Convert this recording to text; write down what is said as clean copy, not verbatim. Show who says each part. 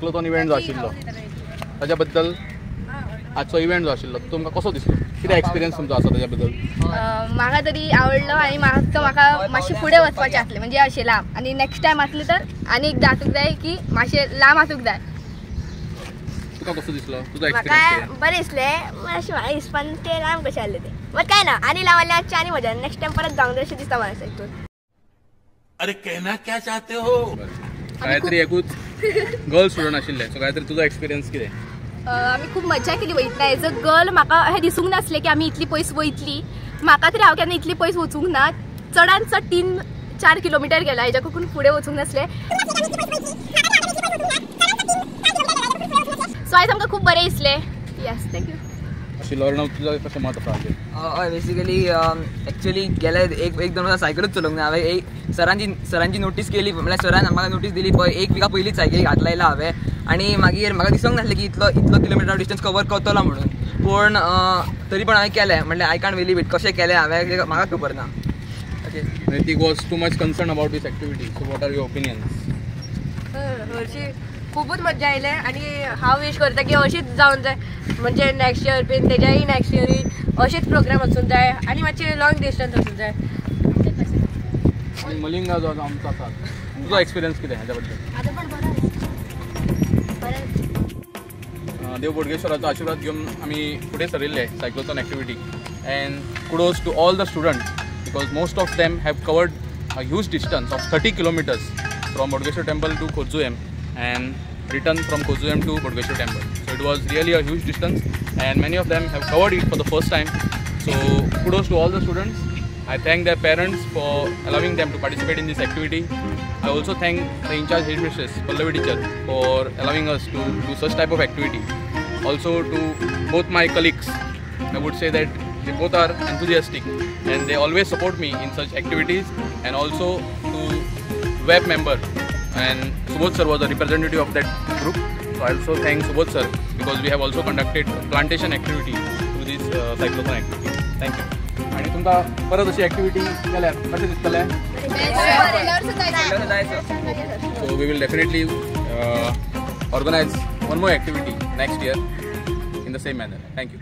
Speaker 1: Cyclothon event जो आशिल्लो ताच्या बद्दल आजचो इव्हेंट जो आशिल्लो तुमकां कसो दिसलो? कितें एक्सपिरियन्स तुमचो आसा ताच्या बद्दल?
Speaker 2: म्हाका तरी आवडलो आणि म्हाका मातशें फुडें वचपाचें आसलें म्हणजे अशें लांब आणि नेक्स्ट टायम आसलें तर आनी एकदां आसूंक जाय की मातशें लांब आसूंक जाय.
Speaker 1: तुका कसो दिसलो तुजो एक्सपिरियन्स?
Speaker 3: बरें दिसलें मातशें म्हाका हिसपान ते लांब कशें आसलें ते बट काय ना आनी लांब आसलें आजचें आनी मजा नेक्स्ट टायम परत जावंक जाय अशें दिसता म्हाका सायकल.
Speaker 4: अरे कहना क्या चाहते हो?
Speaker 1: काहीतरी एकूच गर्ल स्टुडंट आशिल्ले सो काहीतरी तुजो एक्सपिरियन्स कितें?
Speaker 2: आमी खूब मजा केली वयतना एज अ गर्ल. म्हाका हें दिसूंक नासलें की आमी इतली पयस वयतली. म्हाका तरी हांव केन्ना इतली पयस वचूंक ना. चडांत चड 3-4 किलोमिटर गेला हेज्याकून फुडें वचूंक नासलें. सो आयज आमकां खूब बरें दिसलें. Yes thank you.
Speaker 1: लॉर्नाव तुझं कशें मत आसा?
Speaker 5: हय बेसिकली एक्चुअली गेले एक दोन वर्सां सायकलूच चलोवंक ना हांवें. सरांची नोटीस केली म्हळ्यार सरान म्हाका नोटीस दिली पळय एक विका पयलींच सायकलीक हात लायला हांवें आनी मागीर म्हाका दिसूंक नासलें की इतलो किलोमिटर डिस्टन्स कवर करतलो म्हणून. पूण तरी पण हांवें केलें म्हणल्यार आय कांट बिलीव इट कशें केलें हांवें म्हाका खबर ना.
Speaker 1: Ritik was too much concerned about this activity. So what are your opinions?
Speaker 6: हरशी खूबच मजा आयले आनी हांव विश करता की अशीच जावंक जाय म्हणजे नेक्स्ट इयर बीन तेज्याय नेक्स्ट इयरूय अशेच प्रोग्राम वचूंक जाय आनी मातशें लॉंग डिस्टन्स वचूंक जाय.
Speaker 1: आणि मलिंगा जो आमचो आसा तुजो एक्सपिरियन्स कितें हाच्या बद्दल? देव बोडगेश्वराचो आशिर्वाद घेवन आमी फुडें सरिल्ले cyclothon activity and kudos to all the students because most of them have covered a huge distance of 30 kilometers from Bodgeshwar temple to Kozuem and returned from Kozuem to Bodgeshwar temple. So it was really a huge distance and many of them have covered it for the first time. So kudos to all the students. I thank their parents for allowing them to participate in this activity. I also thank the in-charge headmistress, Pallavi teacher, for allowing us to do such type of activity. Also to both my colleagues, I would say that they both are enthusiastic and they always support me in such activities, and also to web member and Subodh sir was a representative of that group. So I also thank Subodh sir because we have also conducted plantation activity through this cyclothon activity. Thank you. आणि तुमका परत अशी activity केल्यार कशें दिसतलें? So we will definitely organize one more activity next year in the same manner. Thank you.